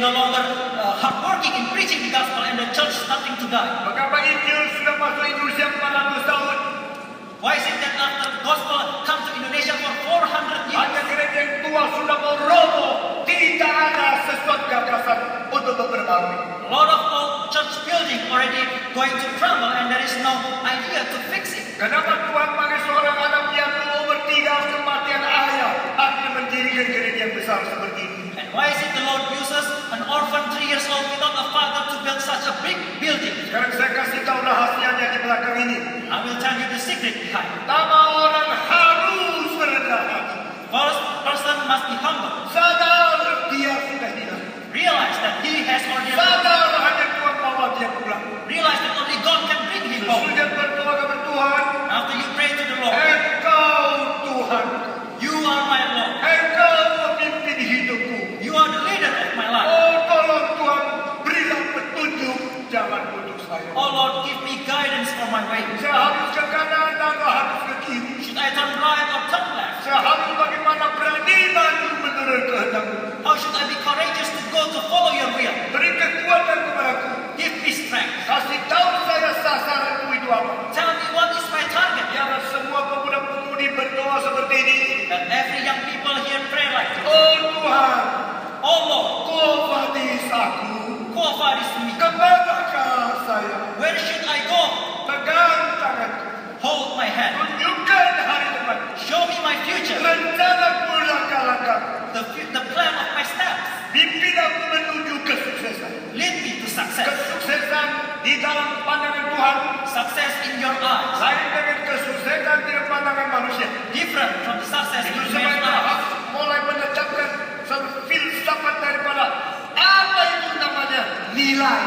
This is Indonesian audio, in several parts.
no longer hardworking in preaching the gospel and the church starting to die. Mengapa Injil sudah masuk Indonesia 400 tahun? Why is it that after gospel come to Indonesia for 400 years? Hanya gereja yang tua sudah mau roboh. Tidak ada sesuatu gagasan untuk memperbarui. A lot of old church building already going to crumble and there is no idea to fix it. Kenapa Tuhan pakai seorang anak yang umur 3 kematian ayah akhirnya mendirikan gereja yang besar seperti ini? And why is it the Lord uses an orphan 3 years old without a father to build such a big building? Sekarang saya kasih tahu rahasianya di belakang ini. I will tell you the secret behind. Pertama, orang harus merendah hati. First person must be humble. Sadar dia sudah hilang. Realize that he has already Sadar hanya Tuhan bawa dia pulang. realize that only God can bring him home. Sudah berdoa kepada Tuhan. After you pray to the Lord, Engkau Tuhan. you are my Lord. Engkau pemimpin hidupku. You are the leader of my life. Oh tolong Tuhan, berilah petunjuk jalan untuk saya. Oh Lord, give me guidance for my way. Saya harus ke kanan atau harus ke kiri. Should I turn right or turn left? Saya harus bagaimana berani maju menurut kehendak-Mu. How should I be courageous to go to follow your will? Beri kekuatan kepadaku. Give me strength. Kasih tahu saya sasaranku itu apa. Tell me what is my target. Biarlah semua pemuda-pemudi berdoa seperti ini. That every young people here pray like this. Oh Tuhan, Oh Lord, Kofadis aku. Kofar is me. Kemanakah saya? Where should I go? Pegang tanganku. Hold my hand. Tunjukkan hari depan. Show me my future. Rencanaku langkah-langkah. The plan of my steps. Pimpin aku menuju kesuksesan. Lead me to success. Kesuksesan di dalam pandangan Tuhan Success in your eyes. lain dengan kesuksesan di pandangan manusia. Different from the success in Itu man's sebabnya eyes. harus mulai menetapkan satu filsafat daripada apa itu namanya nilai.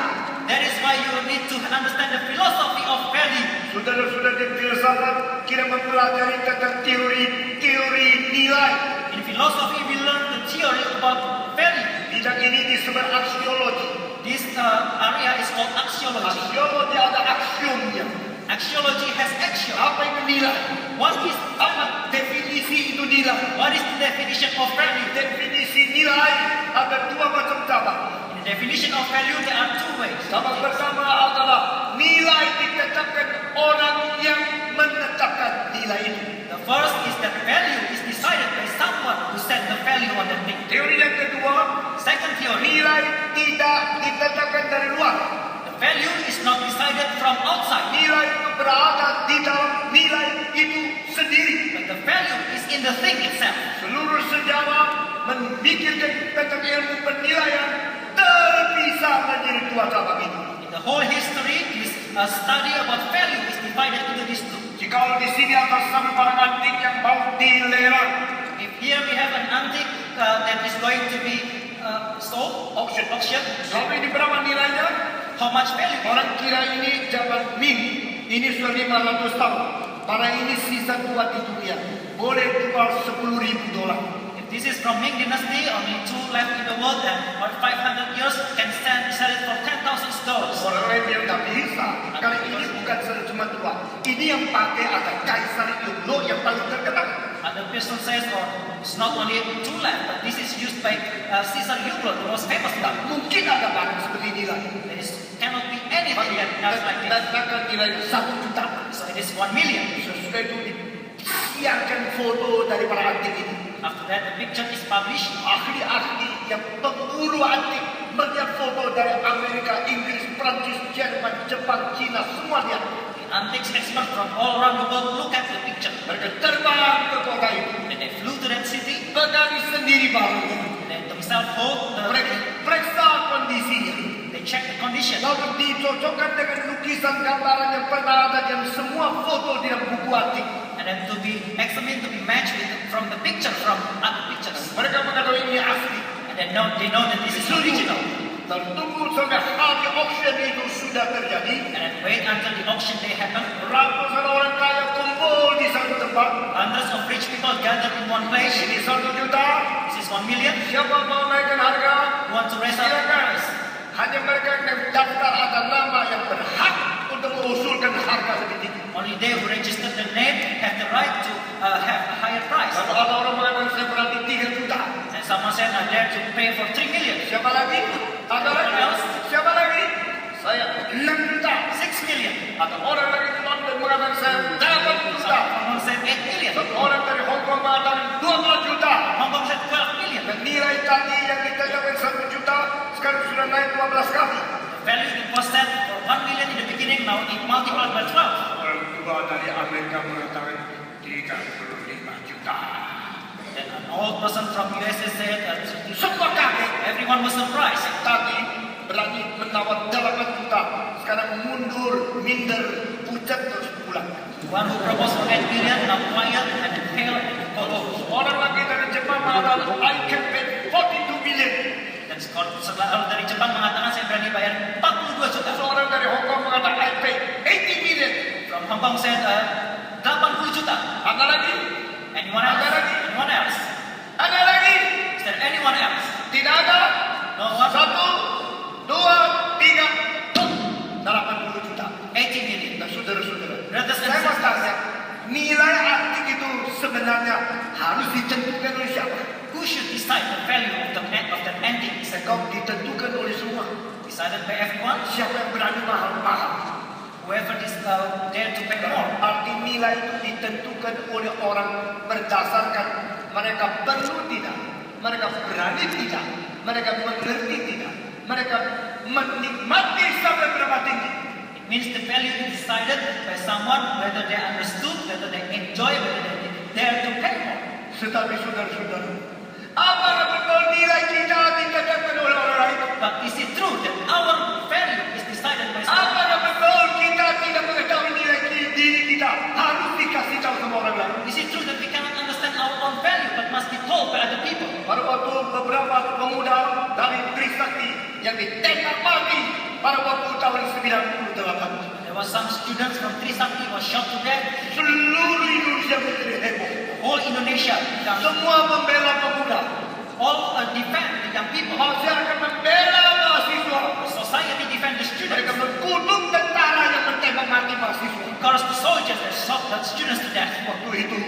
That is why you need to understand the philosophy of value. Saudara-saudara di filsafat kita mempelajari tentang teori nilai. In philosophy, we learn the theory about value. Bidang ini disebut aksiologi. This area is called axiology. Aksiologi ada aksiomnya. Axiology has axiom. Apa itu nilai? What is Apa definisi itu nilai? what is the definition of value? Definisi nilai ada dua macam cabang. In the definition of value, there are two ways. Cabang pertama adalah nilai ditetapkan orang yang menetapkan nilai itu. The first is that value is decided by someone who set the value on the thing. Teori yang kedua, Second theory, nilai tidak ditetapkan dari luar. the value is not decided from outside, Nilai itu berada di dalam nilai itu sendiri. but the value is in the thing itself. Seluruh sejarah memikirkan tentang ilmu penilaian terpisah menjadi dua cabang itu. In the whole history, this study about value is divided into these two. Jika di sini atas sama barang antik yang mau dilelang, If here we have an antique that is going to be sold, auction, kalau ini berapa nilainya? how much value? Orang kira ini zaman Ming, ini sudah 500 tahun. Barang ini sisa kuat di dunia. Boleh jual $10,000. If this is from Ming Dynasty, only two left in the world, and for 500 years can sell it for $10,000. Orang lain bilang tak bisa. Karena ini bukan cuma dua. Ini yang pakai ada Kaisar Yonglou yang paling terkenal. Other person says, oh, it's not only two left, but this is used by Caesar Yonglou, the most famous guy. Mungkin ada barang seperti inilah. There cannot be anything that else like this. Dan nilai 1 juta. So it is 1 million. Sesudah itu disiarkan foto dari para antik ini. After that, the picture is published. Ahli-ahli yang pemburu antik melihat foto dari Amerika, Inggris, Prancis, Jerman, Jepang, Cina, semua lihat. The antiques experts from all around the world look at the picture. Mereka terbang ke kota itu. And they flew to that city, Pegang sendiri barangnya. and they themselves hold the Mereka periksa kondisinya. they check the condition. Lalu dicocokkan dengan lukisan gambaran yang pernah ada dan semua foto di dalam buku antik. And then to be examined, to be matched with from the picture from other pictures. Mereka mengatakan ini asli. And then they know that this is original. Lalu tunggu sampai hari auction itu sudah terjadi. And then wait until the auction day happens. Ratusan orang kaya kumpul di satu tempat. Hundreds of rich people gathered in one place. Ini 1 juta. This is 1 million. Siapa mau naikkan harga? Who want to raise up the Silakan. price? Hanya mereka yang daftar ada nama yang berhak untuk mengusulkan harga segitu. Only they who registered their name have the right to have a higher price. Lalu ada orang mengatakan saya berarti 3 juta. And someone said, I dare to pay for 3 million. Siapa lagi? Ada lagi? else? Siapa lagi? Saya 6 juta. 6 million. Ada orang lagi di London mengatakan saya 8 juta. Someone said 8 million. Satu orang dari Hong Kong mengatakan 12 juta. Hong Kong said 12 million. Dan nilai tadi yang ditetapkan 1 juta sekarang sudah naik 12 kali. The value it was set for 1 million in the beginning, now it multiplied by 12. Orang tua dari Amerika mengatakan 35 juta. Then an old person from USA said that Semua kaget. everyone was surprised. Tadi berani menawar 8 juta. Sekarang mundur, minder, pucat terus pulang. The one who proposed for 8 million now quiet and pale and cold. Orang lagi dari Jepang mengatakan I can pay 42 million. Dan setelah orang dari Jepang mengatakan saya berani bayar 42 juta. Seorang dari Hong Kong mengatakan I pay 80 million. From Hong Kong said 80 juta. Ada lagi? Anyone else? Ada lagi? Anyone else? Ada lagi? Is there anyone else? Tidak ada. No one? 1, 2, 3, 80 juta. 80 million. Nah, saudara-saudara, Brothers and saya mau sisters, tanya, nilai antik itu sebenarnya harus ditentukan oleh siapa? who should decide the value of that antique? Kau ditentukan oleh semua. Decided by everyone? Siapa yang berani mahal-mahal? Whoever dare to pay more. Arti nilai itu ditentukan oleh orang berdasarkan mereka perlu tidak, mereka berani tidak, mereka mengerti tidak, mereka menikmati sampai berapa tinggi. It means the value is decided by someone whether they understood, whether they enjoy, whether they dare to pay more. Tetapi saudara-saudara, apakah betul nilai kita ditetapkan oleh orang lain? But is it true that our value is decided by someone? Apakah betul kita tidak mengetahui nilai diri kita harus dikasih tahu sama orang lain? Is it true that we cannot understand our own value but must be told by other people? Pada waktu beberapa pemuda dari Trisakti yang ditembak mati pada waktu tahun 98, There was some students from Trisakti who was shot to death. seluruh Indonesia menjadi heboh. Whole Indonesia becomes Semua membela pemuda. all defend the young people. Masyarakat membela mahasiswa. Society defend the Mereka students. mengkutuk tentara yang mentembak mati mahasiswa. Encourage the soldiers that shot the students to death. Waktu itu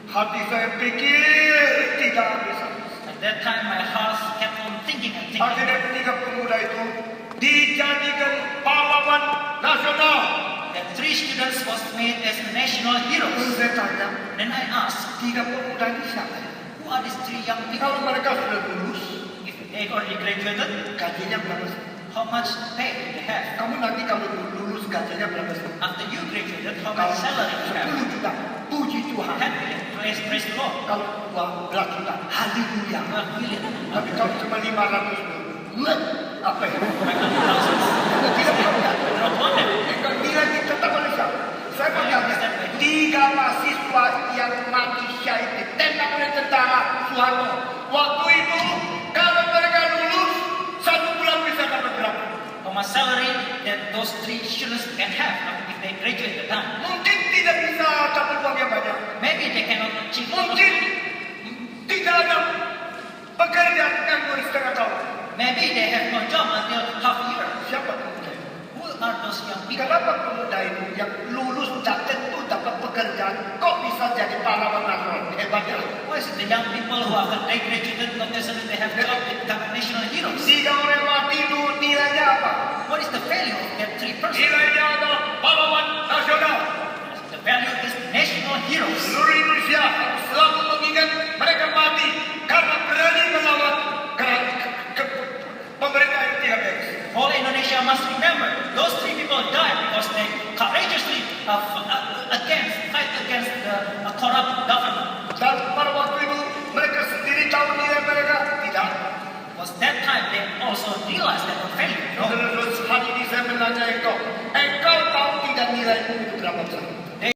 hati saya pikir tidak bisa. At that time my heart kept on thinking and thinking. Akhirnya ketiga pemuda itu dijadikan pahlawan nasional. That 3 students was made as national Lalu heroes. saya tanya, Then I asked, tiga pemuda ini siapa ya? who are these 3 young people? Kalau mereka sudah lulus, If they already graduated, gajinya berapa sih? how much pay do they have? Kamu nanti kalau lulus gajinya berapa sih? After you graduated, how Kalau much salary do you have? 10 juta, puji Tuhan. 10 million. Praise the Lord. Kalau 12 juta, haleluya. 12 million. Tapi kalau cuma 500 apa ya? 500,000. Kita tidak tahu ya. I don't want them. Yang nilai ditetap oleh siapa? Saya bertanya, 3 mahasiswa yang mati syahid ditembak oleh tentara Soeharto. Waktu itu, kalau mereka lulus, 1 bulan bisa dapat berapa? How much salary that those 3 students can have if they graduate the time? Mungkin tidak bisa dapat uang yang banyak. Maybe they cannot achieve. Mungkin tidak ada pekerjaan yang setengah tahun. Maybe they have no job until half a year. Siapa pemuda itu? Who are those young people? Kenapa pemuda itu yang lulus dan tentu dapat pekerjaan kok bisa jadi pahlawan nasional? Hebatnya. Why is it the young people who after they graduated not necessarily they have job they become national heroes? 3 orang mati itu nilainya apa? What is the value of that 3 persons? Nilainya adalah pahlawan nasional. The value is national heroes. Seluruh Indonesia harus selalu mengingat mereka mati karena berani melawan pemerintah yang tidak baik. Whole Indonesia must remember those 3 people died because they courageously fight against the corrupt government. Dan pada waktu itu mereka sendiri tahu nilai mereka tidak. Was that time they also realized that the value. No? Terus hari ini saya menanya engkau tahu tidak nilaimu itu berapa besar?